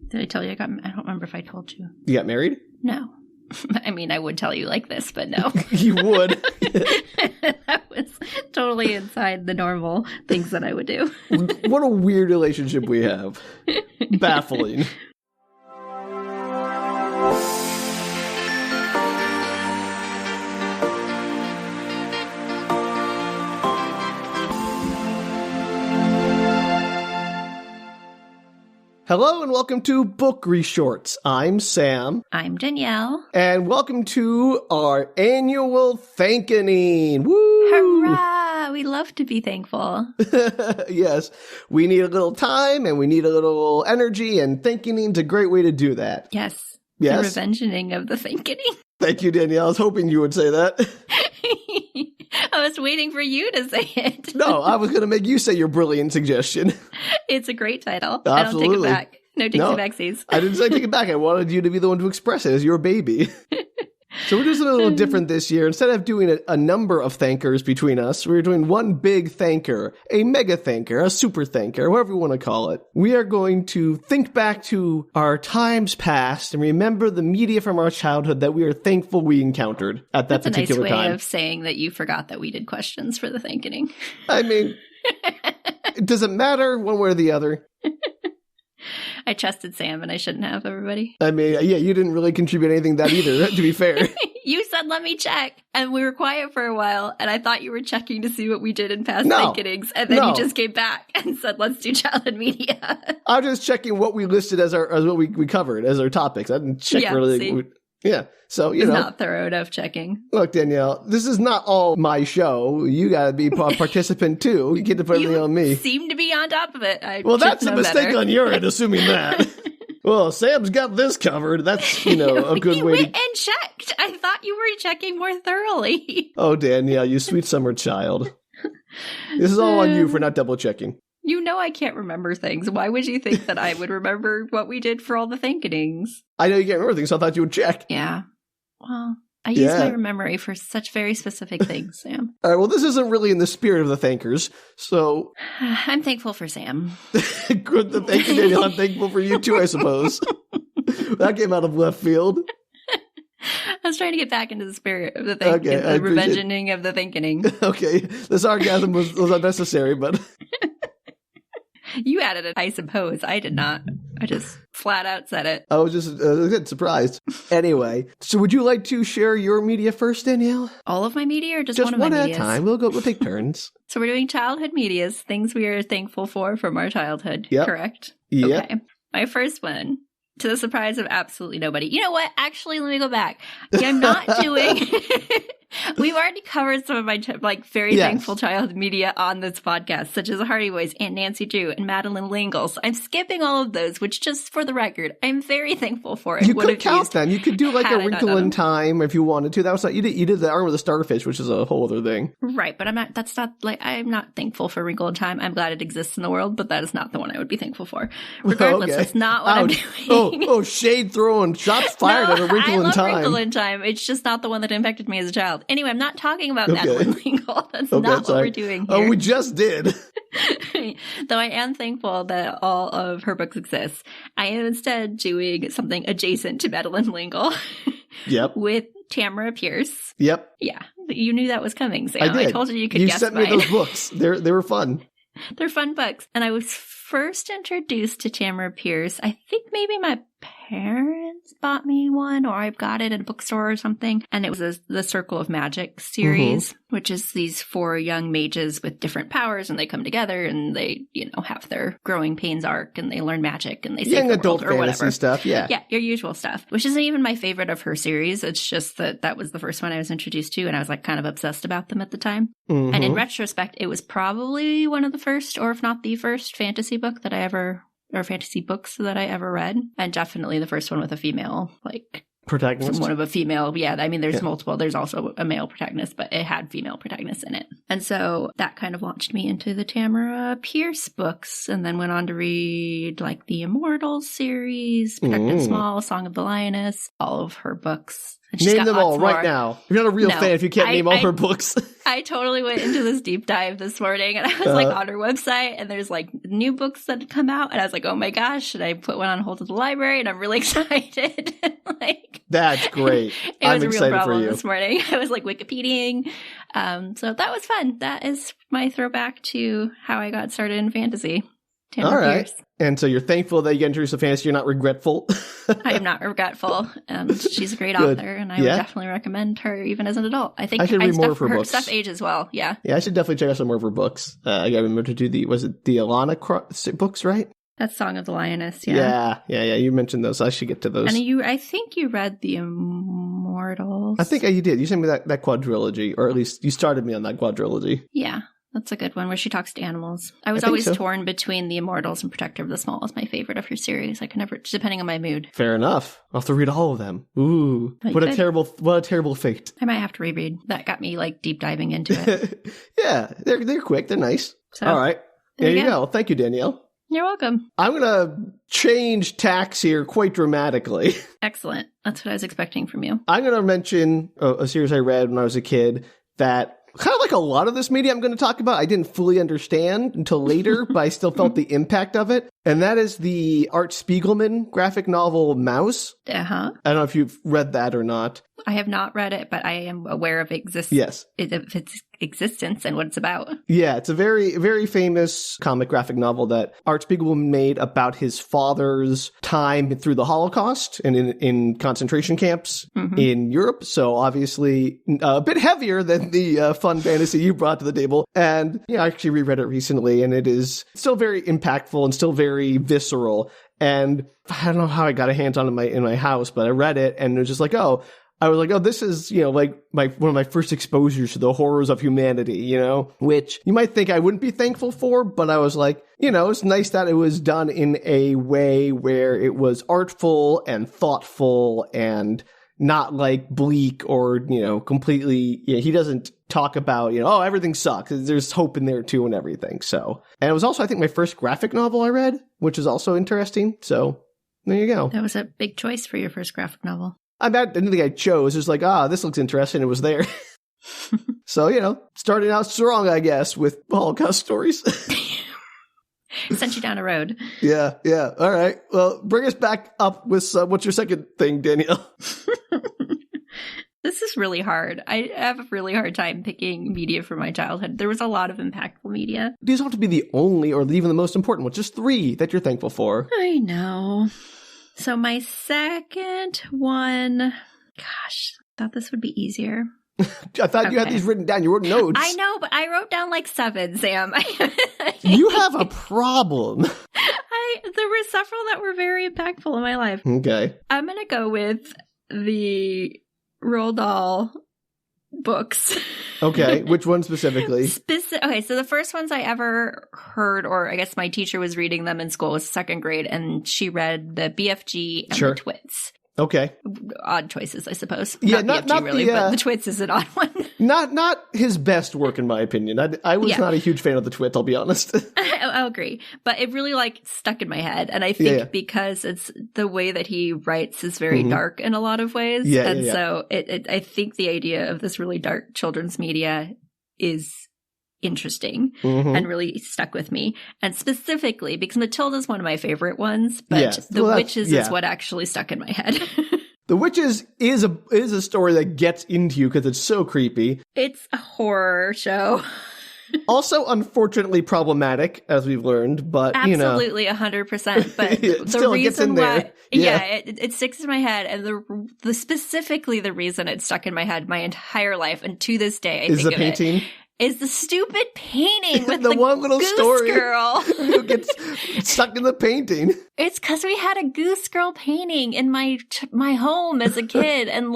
Did I tell you I don't remember if I told you. You got married? No. I mean, I would tell you like this, but no. You would. That was totally inside the normal things that I would do. What a weird relationship we have. Baffling. Hello and welcome to Book Reshorts. I'm Sam. I'm Danielle. And welcome to our annual Thankening. Woo! Hurrah! We love to be thankful. Yes. We need a little time and we need a little energy, and Thankening's a great way to do that. Yes. Yes. The Revengening of the Thankening. Thank you, Danielle. I was hoping you would say that. I was waiting for you to say it. No, I was going to make you say your brilliant suggestion. It's a great title. Absolutely. I don't take it back. No takes it backsies. I didn't say take it back. I wanted you to be the one to express it as your baby. So we're doing something a little different this year. Instead of doing a number of thankers between us, we're doing one big thanker, a mega thanker, a super thanker, whatever you want to call it. We are going to think back to our times past and remember the media from our childhood that we are thankful we encountered at that particular time. That's a nice way of saying that you forgot that we did questions for the Thankening. I mean, does it matter one way or the other? I trusted Sam and I shouldn't have, everybody. I mean, yeah, you didn't really contribute anything that either, to be fair. You said, let me check. And we were quiet for a while. And I thought you were checking to see what we did in past Thankenings. And then you just came back and said, let's do childhood media. I was just checking what we listed as what we covered as our topics. I didn't check really. Yeah. So, you know. It's not thorough enough checking. Look, Danielle, this is not all my show. You got to be a participant, too. You get to put everything on me. You seem to be on top of it. Well, that's a mistake on your end, assuming that. Well, Sam's got this covered. That's, a good way to... and checked. I thought you were checking more thoroughly. Oh, Danielle, you sweet summer child. This is all on you for not double checking. You know I can't remember things. Why would you think that I would remember what we did for all the Thankenings? I know you can't remember things, so I thought you would check. Yeah. Well, I use my memory for such very specific things, Sam. All right, well, this isn't really in the spirit of the thankers, so... I'm thankful for Sam. Good, thank you, Danielle. I'm thankful for you, too, I suppose. That came out of left field. I was trying to get back into the spirit of the the revengening of the Thankening. Okay, the sarcasm was unnecessary, but... You added it, I suppose. I did not. I just flat out said it. I was just surprised. Anyway, so would you like to share your media first, Danielle? All of my media or just one of my Just medias? one at a time. We'll take turns. So we're doing childhood medias, things we are thankful for from our childhood, correct? Yep. Okay. My first one, to the surprise of absolutely nobody. You know what? Actually, let me go back. I'm not doing... We've already covered some of my very thankful childhood media on this podcast, such as the Hardy Boys and Nancy Drew and Madeline Lingle. So I'm skipping all of those, which, just for the record, I'm very thankful for. You could count them. You could do like A Wrinkle in Time if you wanted to. That was you did the Arm with the Starfish, which is a whole other thing. Right, but I'm not thankful for Wrinkle in Time. I'm glad it exists in the world, but that is not the one I would be thankful for. Regardless, that's not what I'm doing. Oh, shade throwing, shots fired at A Wrinkle in Time. I love Wrinkle in Time. It's just not the one that impacted me as a child. Anyway, I'm not talking about Madeline Lingle. That's not what we're doing here. Oh, we just did. Though I am thankful that all of her books exist, I am instead doing something adjacent to Madeline Lingle. Yep. With Tamara Pierce. Yep. Yeah. You knew that was coming, Sam. I did. I told you could guess mine. You sent me those books. They were fun. They're fun books. And I was first introduced to Tamara Pierce, I think maybe my parents bought me one, or I got it at a bookstore or something. And it was the Circle of Magic series, which is these 4 young mages with different powers, and they come together and they, have their growing pains arc, and they learn magic, and they save young the adult world or fantasy whatever. Stuff, yeah. Yeah, your usual stuff, which isn't even my favorite of her series. It's just that was the first one I was introduced to, and I was kind of obsessed about them at the time. Mm-hmm. And in retrospect, it was probably one of the first, or if not the first, fantasy books that I ever read, and definitely the first one with a female protagonist. One of a female, I mean, there's multiple. There's also a male protagonist, but it had female protagonists in it, and so that kind of launched me into the Tamara Pierce books, and then went on to read the Immortals series, Protected Small, Song of the Lioness, all of her books. And she's Name got them all lots right more. now. You're not a real No. fan if you can't name all her books. I totally went into this deep dive this morning, and I was like on her website, and there's like new books that had come out, and I was like, oh my gosh, should I put one on hold at the library? And I'm really excited. Like, That's great. it was I'm a real excited for problem you. this morning. I was like Wikipediaing. So that was fun. That is my throwback to how I got started in fantasy. Tamara All right. Pierce. And so you're thankful that you get introduced to fantasy. You're not regretful. I am not regretful. She's a great Good. author, and I would definitely recommend her even as an adult. I think I should read more of her her books. stuff ages well. Yeah. Yeah, I should definitely check out some more of her books. I remember to do was it the Alana books, right? That's Song of the Lioness. Yeah. Yeah. You mentioned those. I should get to those. And I think you read The Immortals. I think you did. You sent me that quadrilogy, or at least you started me on that quadrilogy. Yeah. That's a good one where she talks to animals. I was think always so. torn between The Immortals and Protector of the Small as my favorite of her series. I could never, depending on my mood. Fair enough. I'll have to read all of them. Ooh, Oh, you what a could. terrible fate. I might have to reread. That got me like deep diving into it. Yeah, they're quick. They're nice. So, All right. There you go. Thank you, Danielle. You're welcome. I'm going to change tacks here quite dramatically. Excellent. That's what I was expecting from you. I'm going to mention a series I read when I was a kid that kind of like a lot of this media I'm going to talk about, I didn't fully understand until later, but I still felt the impact of it. And that is the Art Spiegelman graphic novel Mouse. Uh-huh. I don't know if you've read that or not. I have not read it, but I am aware of its existence and what it's about. Yeah, it's a very, very famous comic graphic novel that Art Spiegelman made about his father's time through the Holocaust and in concentration camps in Europe. So obviously a bit heavier than the fun fantasy you brought to the table. And yeah, I actually reread it recently, and it is still very impactful and still very visceral. And I don't know how I got a hands on it in my house, but I read it and it was just like, I was like, this is, like one of my first exposures to the horrors of humanity, which you might think I wouldn't be thankful for, but I was like, it's nice that it was done in a way where it was artful and thoughtful and not like bleak or, completely, he doesn't talk about, everything sucks. There's hope in there too and everything. So, and it was also, I think, my first graphic novel I read, which is also interesting. So there you go. That was a big choice for your first graphic novel. I didn't think I chose. It was like, this looks interesting. It was there. So, starting out strong, I guess, with Holocaust stories. Sent you down a road. Yeah. All right. Well, bring us back up with what's your second thing, Danielle? This is really hard. I have a really hard time picking media from my childhood. There was a lot of impactful media. These don't have to be the only or even the most important ones. Just 3 that you're thankful for. I know. So my second one, gosh, I thought this would be easiher. I thought you had these written down. You wrote notes. I know, but I wrote down like 7, Sam. You have a problem. There were several that were very impactful in my life. Okay. I'm going to go with the Roald Dahl books. Okay, which one specifically? Okay, so the first ones I ever heard, or I guess my teacher was reading them in school, was 2nd grade, and she read the BFG and the Twits. Okay. Odd choices, I suppose. Yeah, not BFG really, but the Twits is an odd one. Not his best work, in my opinion. I was not a huge fan of the Twits, I'll be honest. I'll agree. But it really stuck in my head. And I think because it's the way that he writes is very dark in a lot of ways. So I think the idea of this really dark children's media is interesting and really stuck with me. And specifically because Matilda is one of my favorite ones, but The Witches is what actually stuck in my head. The Witches is a story that gets into you because it's so creepy. It's a horror show. Also, unfortunately problematic, as we've learned, but, Absolutely, 100%. But the reason why... it sticks in my head. And the specifically the reason it stuck in my head my entire life, and to this day, I think the painting? Is the stupid painting with the one little goose story girl who gets stuck in the painting. It's because we had a goose girl painting in my home as a kid, and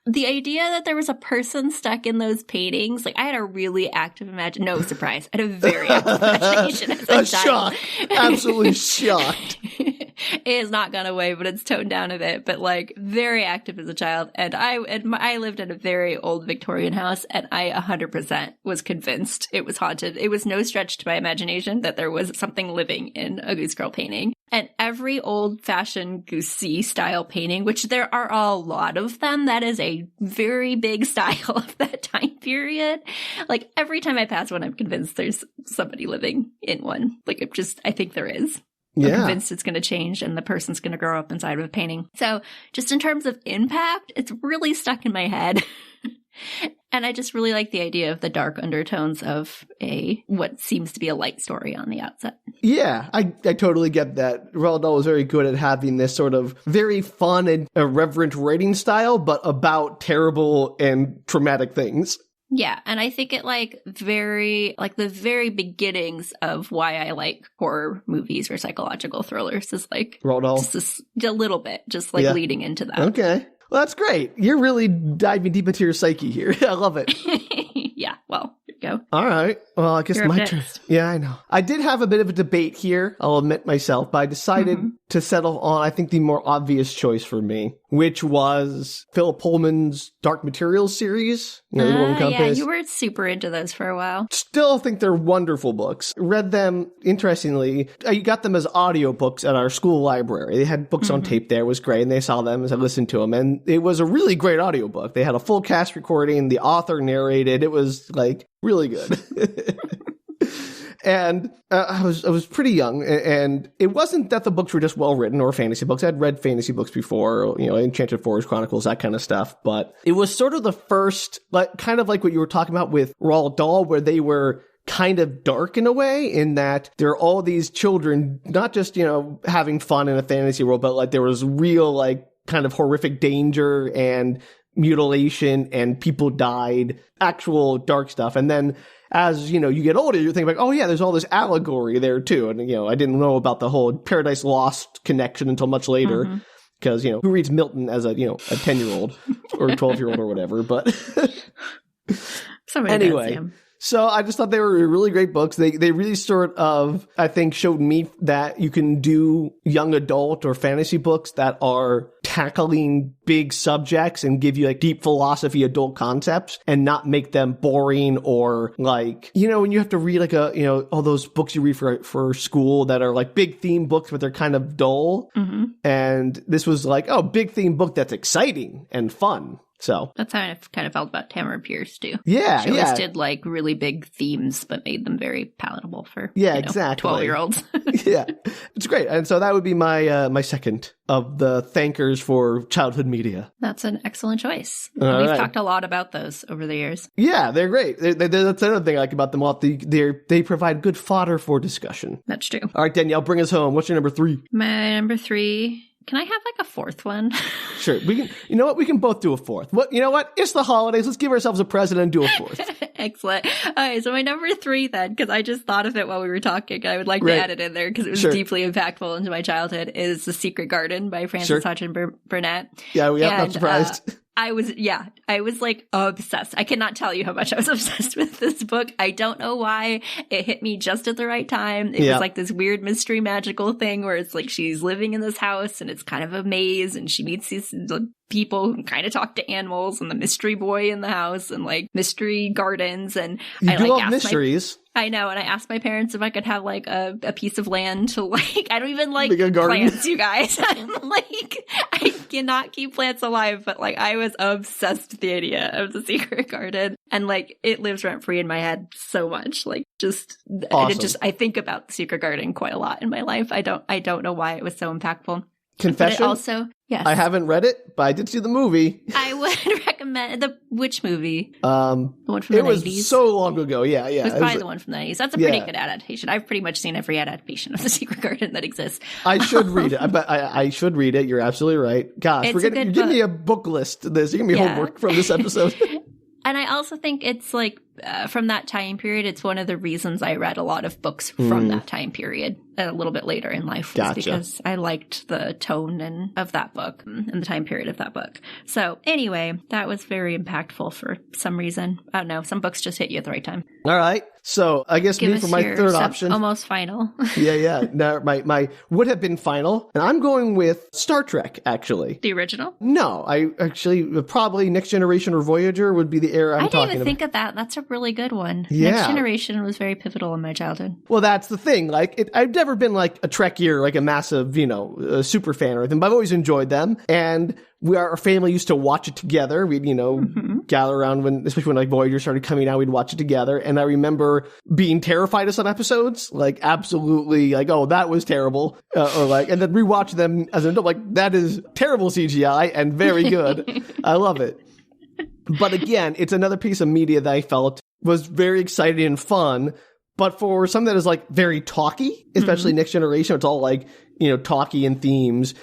the idea that there was a person stuck in those paintings, I had a really active imagination. No surprise, I had a very active imagination as a child. Shocked, absolutely shocked. It has not gone away, but it's toned down a bit. But like very active as a child, and I lived in a very old Victorian house, and I 100% was convinced it was haunted. It was no stretch to my imagination that there was something living in a Goose Girl painting. And every old-fashioned Goosey style painting, which there are a lot of them, that is a very big style of that time period. Like every time I pass one, I'm convinced there's somebody living in one. Like I think there is. I'm convinced it's going to change and the person's going to grow up inside of a painting. So just in terms of impact, it's really stuck in my head. And I just really like the idea of the dark undertones of what seems to be a light story on the outset. Yeah, I totally get that. Roald Dahl was very good at having this sort of very fun and irreverent writing style, but about terrible and traumatic things. Yeah, and I think it the very beginnings of why I like horror movies or psychological thrillers is like Roald Dahl. Just a little bit, just like leading into that. Okay. Well, that's great. You're really diving deep into your psyche here. I love it. Yeah, well, here you go. All right. Well, I guess You're my up turn. next. Yeah, I know. I did have a bit of a debate here, I'll admit myself, but I decided to settle on, I think, the more obvious choice for me, which was Philip Pullman's Dark Materials series. You know, the Little Compass. Yeah, you were super into those for a while. Still think they're wonderful books. Read them, interestingly, I got them as audiobooks at our school library. They had books on tape there. It was great, and they saw them as I listened to them. And it was a really great audiobook. They had a full cast recording. The author narrated. It was, like, really good. And I was pretty young, and it wasn't that the books were just well written or fantasy books. I'd read fantasy books before, you know, Enchanted Forest Chronicles, that kind of stuff. But it was sort of the first, like, kind of like what you were talking about with Roald Dahl, where they were kind of dark in a way, in that there are all these children, not just, you know, having fun in a fantasy world, but like there was real, like, kind of horrific danger and mutilation, and people died, actual dark stuff. And then as, you know, you get older, you think like, oh yeah, there's all this allegory there too. And, you know, I didn't know about the whole Paradise Lost connection until much later. Because, you know, who reads Milton as a 10-year-old or a 12-year-old or whatever, but Somebody anyway. does, Sam. So I just thought they were really great books. They really sort of, I think, showed me that you can do young adult or fantasy books that are tackling big subjects and give you like deep philosophy adult concepts and not make them boring or like, you know, when you have to read like all those books you read for school that are like big theme books, but they're kind of dull. And this was like, oh, big theme book that's exciting and fun. So That's how I kind of felt about Tamara Pierce, too. Yeah, She always did, like, really big themes, but made them very palatable for, exactly. 12-year-olds. Yeah, it's great. And so that would be my second of the thankers for childhood media. That's an excellent choice. All We've right. talked a lot about those over the years. Yeah, they're great. That's another thing I like about them all. They provide good fodder for discussion. That's true. All right, Danielle, bring us home. What's your number 3? My number 3... Can I have, like, a fourth one? Sure. We can. You know what? We can both do a fourth. What? You know what? It's the holidays. Let's give ourselves a present and do a fourth. Excellent. All right, so my number 3 then, because I just thought of it while we were talking. I would like to add it in there because it was deeply impactful into my childhood, is The Secret Garden by Frances Hodgson Burnett. Yeah, not surprised. I was like obsessed. I cannot tell you how much I was obsessed with this book. I don't know why. It hit me just at the right time. It was like this weird mystery magical thing where it's like she's living in this house and it's kind of a maze and she meets these people who kind of talk to animals and the mystery boy in the house and like mystery gardens. And you I do like love asked mysteries. I know, and I asked my parents if I could have like a piece of land to like, I don't even like Like a garden? plants, you guys. I'm like, I cannot keep plants alive, but like I was obsessed with the idea of the secret garden. And like it lives rent free in my head so much. Like just, Awesome. I think about the secret garden quite a lot in my life. I don't know why it was so impactful. Confession? But it also, yes. I haven't read it, but I did see the movie. I would recommend which movie? The one from the 90s? It was so long ago. Yeah. It was probably the one from the 90s. That's a pretty good adaptation. I've pretty much seen every adaptation of The Secret Garden that exists. I should read it. I should read it. You're absolutely right. Gosh, It's you're giving me a book list. You're giving me homework from this episode. And I also think it's like from that time period, it's one of the reasons I read a lot of books from that time period. a little bit later in life, was because I liked the tone of that book and the time period of that book. So anyway, that was very impactful for some reason. I don't know. Some books just hit you at the right time. All right. So I guess me for my third option. Almost final. Yeah. No, my would have been final. And I'm going with Star Trek, actually. The original? No, I actually probably Next Generation or Voyager would be the era I'm talking about. I didn't even think of that. That's a really good one. Yeah. Next Generation was very pivotal in my childhood. Well, that's the thing. Like, I've never been like a Trekkie, like a massive, super fan or anything, but I've always enjoyed them. And our family used to watch it together. We'd, gather around especially when like Voyager started coming out, we'd watch it together. And I remember being terrified of some episodes, like absolutely like, oh, that was terrible. And then rewatch them as an adult, like that is terrible CGI and very good. I love it. But again, it's another piece of media that I felt was very exciting and fun. But for something that is like very talky, especially Next Generation, it's all like, talky in themes.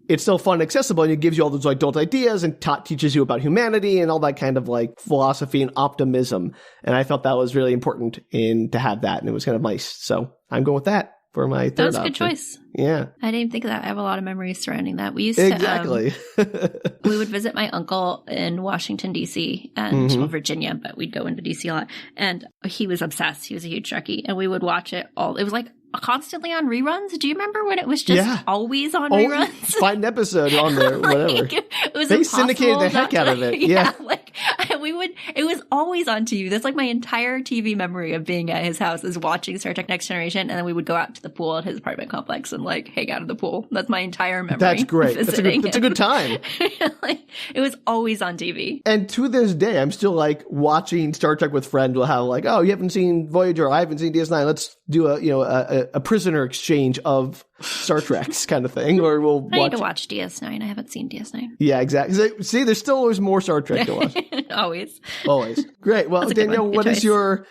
It's still fun and accessible, and it gives you all those adult ideas and teaches you about humanity and all that kind of like philosophy and optimism. And I felt that was really important to have that, and it was kind of nice. So I'm going with that for my third option. That was a good choice. Yeah. I didn't even think of that. I have a lot of memories surrounding that. We used to we would visit my uncle in Washington, D.C. and Virginia, but we'd go into D.C. a lot. And he was obsessed. He was a huge Trekkie, and we would watch it all. It was like constantly on reruns. Do you remember when it was just always on reruns? Find an episode on there, whatever. It was they syndicated the heck out of it. Yeah. It was always on TV. That's like my entire TV memory of being at his house is watching Star Trek Next Generation, and then we would go out to the pool at his apartment complex and like hang out at the pool. That's my entire memory. That's great. That's a good time. It was always on TV. And to this day, I'm still like watching Star Trek with friends. We'll have like, oh, you haven't seen Voyager, I haven't seen DS9. Let's do a prisoner exchange of Star Treks kind of thing, or we'll I need to watch DS9. I haven't seen DS9. Yeah, exactly. See, there's still always more Star Trek to watch. Always. Great. Well, Danielle, what is your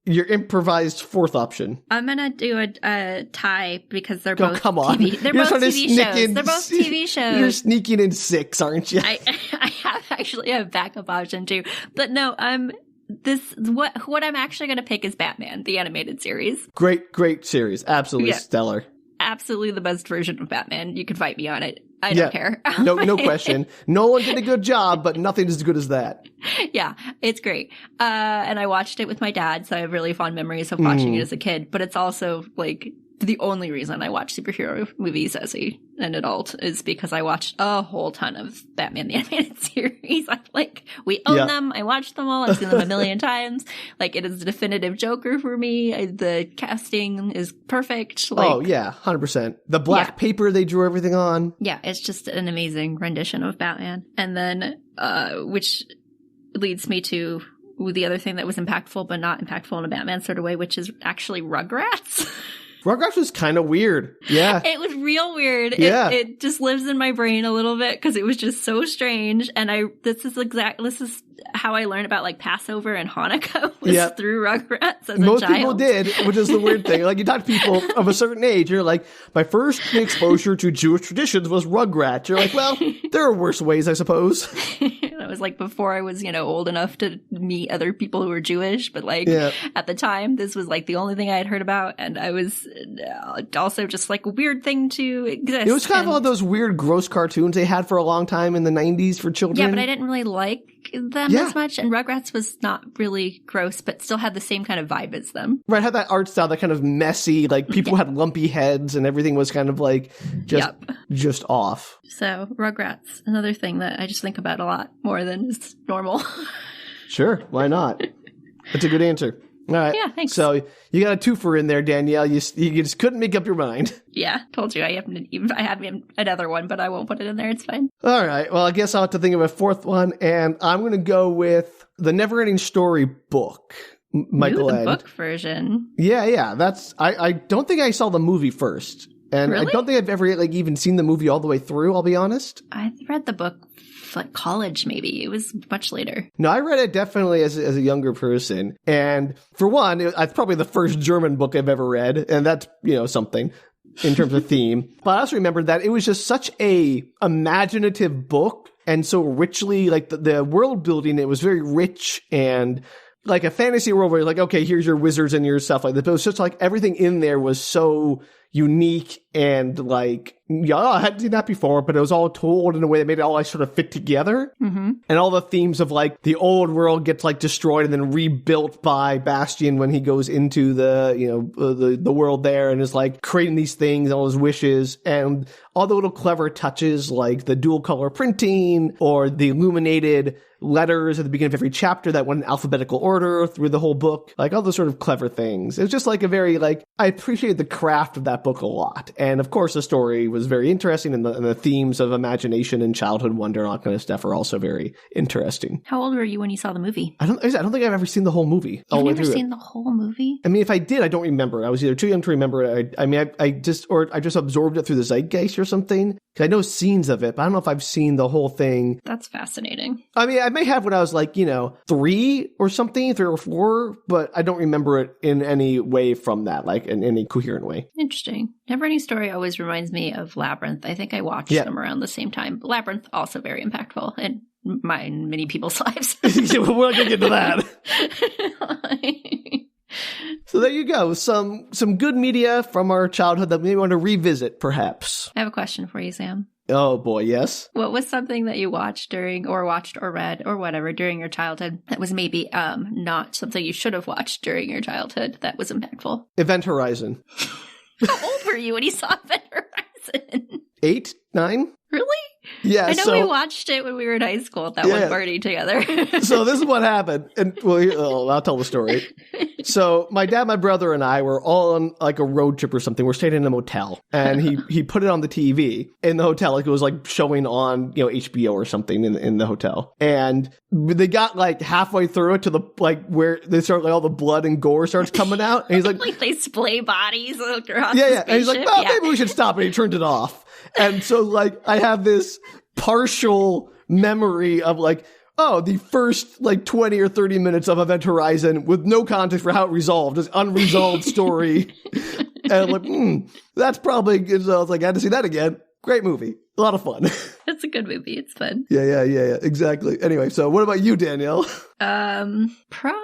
improvised fourth option? I'm gonna do a tie because they're both come on. TV. They're both TV shows. They're both TV shows. You're sneaking in 6, aren't you? I have actually a backup option too, but no, what I'm actually going to pick is Batman, the animated series. Great series. Absolutely stellar. Absolutely the best version of Batman. You can fight me on it. I don't care. No question. Nolan did a good job, but nothing as good as that. Yeah, it's great. And I watched it with my dad, so I have really fond memories of watching it as a kid. But it's also like the only reason I watch superhero movies as an adult is because I watched a whole ton of Batman the Animated Series. We own them. I watched them all. I've seen them a million times. Like, it is the definitive Joker for me. The casting is perfect. 100%. The black paper they drew everything on. Yeah, it's just an amazing rendition of Batman. And then, which leads me to the other thing that was impactful, but not impactful in a Batman sort of way, which is actually Rugrats. Rugrats was kind of weird. Yeah. It was real weird. Yeah. It just lives in my brain a little bit because it was just so strange. And this is how I learned about like Passover and Hanukkah was through Rugrats as a child. Most people did, which is the weird thing. Like, you talk to people of a certain age, you're like, my first exposure to Jewish traditions was Rugrats. You're like, well, there are worse ways, I suppose. It was like before I was, old enough to meet other people who were Jewish. But at the time, this was like the only thing I had heard about. And I was also just like a weird thing to exist. It was kind of all those weird, gross cartoons they had for a long time in the 90s for children. Yeah, but I didn't really like them as much. And Rugrats was not really gross, but still had the same kind of vibe as them. Right, had that art style, that kind of messy, like people had lumpy heads and everything was kind of like just off. So Rugrats, another thing that I just think about a lot more than is normal. Sure, why not? That's a good answer. All right. Yeah, thanks. So you got a twofer in there, Danielle. You just couldn't make up your mind. Yeah, told you. I have another one, but I won't put it in there. It's fine. All right. Well, I guess I'll have to think of a fourth one, and I'm going to go with the Never-Ending Story book. Michael Ed. The book version. Yeah. That's. I don't think I saw the movie first, and really? I don't think I've ever even seen the movie all the way through. I'll be honest. I read the book. Like college, maybe. It was much later. No, I read it definitely as a younger person. And for one, it's probably the first German book I've ever read. And that's, something in terms of theme. But I also remember that it was just such a imaginative book. And so richly, like the world building, it was very rich and like a fantasy world where you're like, okay, here's your wizards and your stuff like that. But it was just like everything in there was so unique and like, yeah, I hadn't seen that before, but it was all told in a way that made it all like sort of fit together. Mm-hmm. And all the themes of like the old world gets like destroyed and then rebuilt by Bastian when he goes into the, you know, the world there and is like creating these things, all his wishes, and all the little clever touches like the dual color printing or the illuminated letters at the beginning of every chapter that went in alphabetical order through the whole book, like all those sort of clever things. It was just like a very, like, I appreciated the craft of that book a lot. And of course, the story was very interesting, and the themes of imagination and childhood wonder and all that kind of stuff are also very interesting. How old were you when you saw the movie? I don't think I've ever seen the whole movie. You've never seen the whole movie? I mean, if I did, I don't remember. I was either too young to remember it. I just absorbed it through the zeitgeist or something. Because I know scenes of it, but I don't know if I've seen the whole thing. That's fascinating. I mean, I may have when I was like, 3 or 4, but I don't remember it in any way from that, like in any coherent way. Interesting. Neverending Story always reminds me of Labyrinth. I think I watched them around the same time. Labyrinth, also very impactful in many people's lives. We're not going to get to that. So there you go. Some good media from our childhood that we may want to revisit, perhaps. I have a question for you, Sam. Oh, boy, yes? What was something that you watched or read or whatever during your childhood that was maybe not something you should have watched during your childhood that was impactful? Event Horizon. How old were you when you saw Event Horizon? 8, 9? Really? Yeah, I know we watched it when we were in high school at that one party together. So this is what happened. And I'll tell the story. So my dad, my brother, and I were all on like a road trip or something. We're staying in a motel. And he put it on the TV in the hotel. Like it was like showing on, HBO or something in the hotel. And they got like halfway through it to the like where they start like all the blood and gore starts coming out. And he's like, like they splay bodies across yeah. And he's like, well, maybe we should stop. And he turned it off. And so like I have this partial memory of like, oh, the first like 20 or 30 minutes of Event Horizon with no context for how it resolved, this unresolved story. And I'm like, that's probably good. So I was like, I had to see that again. Great movie. A lot of fun. It's a good movie. It's fun. Yeah. Exactly. Anyway, so what about you, Danielle? Probably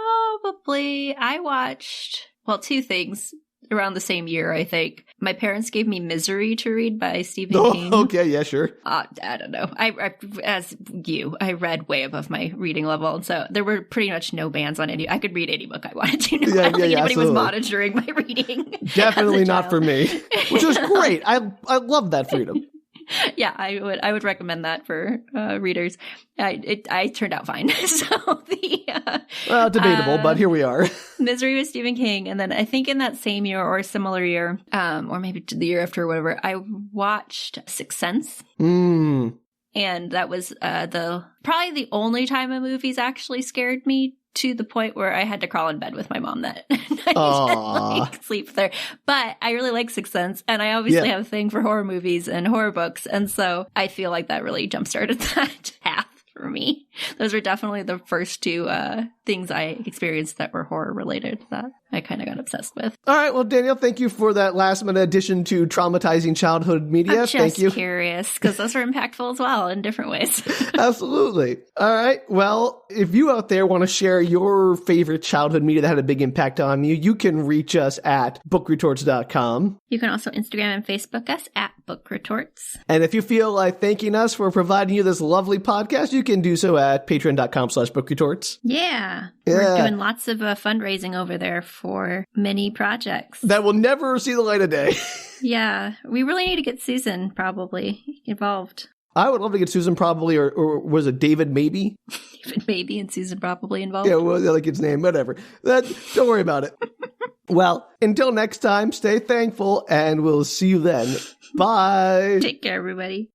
I watched, 2 things around the same year, I think. My parents gave me Misery to read by Stephen King. Okay, yeah, sure. I don't know. I read way above my reading level, and so there were pretty much no bans on any. I could read any book I wanted to. I don't think anybody absolutely. was monitoring my reading. Definitely not for me, which was great. I love that freedom. Yeah, I would recommend that for readers. I turned out fine. So debatable, but here we are. Misery with Stephen King, and then I think in that same year or a similar year, or maybe the year after or whatever, I watched Sixth Sense. And that was probably the only time a movie's actually scared me, to the point where I had to crawl in bed with my mom that night and sleep there. But I really like Sixth Sense, and I obviously have a thing for horror movies and horror books, and so I feel like that really jump-started that path for me. Those were definitely the first 2 things I experienced that were horror-related that I kind of got obsessed with. All right, well, Danielle, thank you for that last-minute addition to traumatizing childhood media. I'm just curious, because those were impactful as well in different ways. Absolutely. All right, well, if you out there want to share your favorite childhood media that had a big impact on you, you can reach us at bookretorts.com. You can also Instagram and Facebook us at bookretorts. And if you feel like thanking us for providing you this lovely podcast, you can do so at patreon.com/bookretorts. Yeah. We're doing lots of fundraising over there for many projects that will never see the light of day. Yeah. We really need to get Susan probably involved. I would love to get Susan probably, or was it David maybe? David maybe and Susan probably involved. Yeah, well, the other kid's name, whatever. Don't worry about it. Well, until next time, stay thankful, and we'll see you then. Bye. Take care, everybody.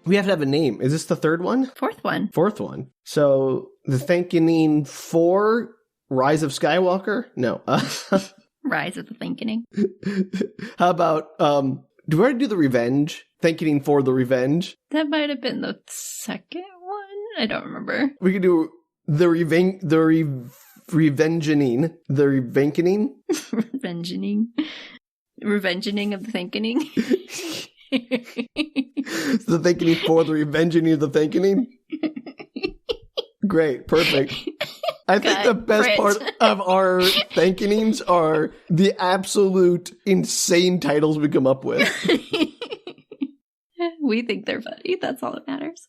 We have to have a name. Is this the 3rd one? 4th one. 4th one. So the Thankening 4, Rise of Skywalker? No. Rise of the Thankening. How about Do we already do the revenge? Thankening for the revenge? That might have been the second one. I don't remember. We could do the revengening. The revengening? Revengening of the Thankening. The Thankening for the revengening of the Thankening? Great. Perfect. I think the best part of our Thankenings are the absolute insane titles we come up with. We think they're funny. That's all that matters.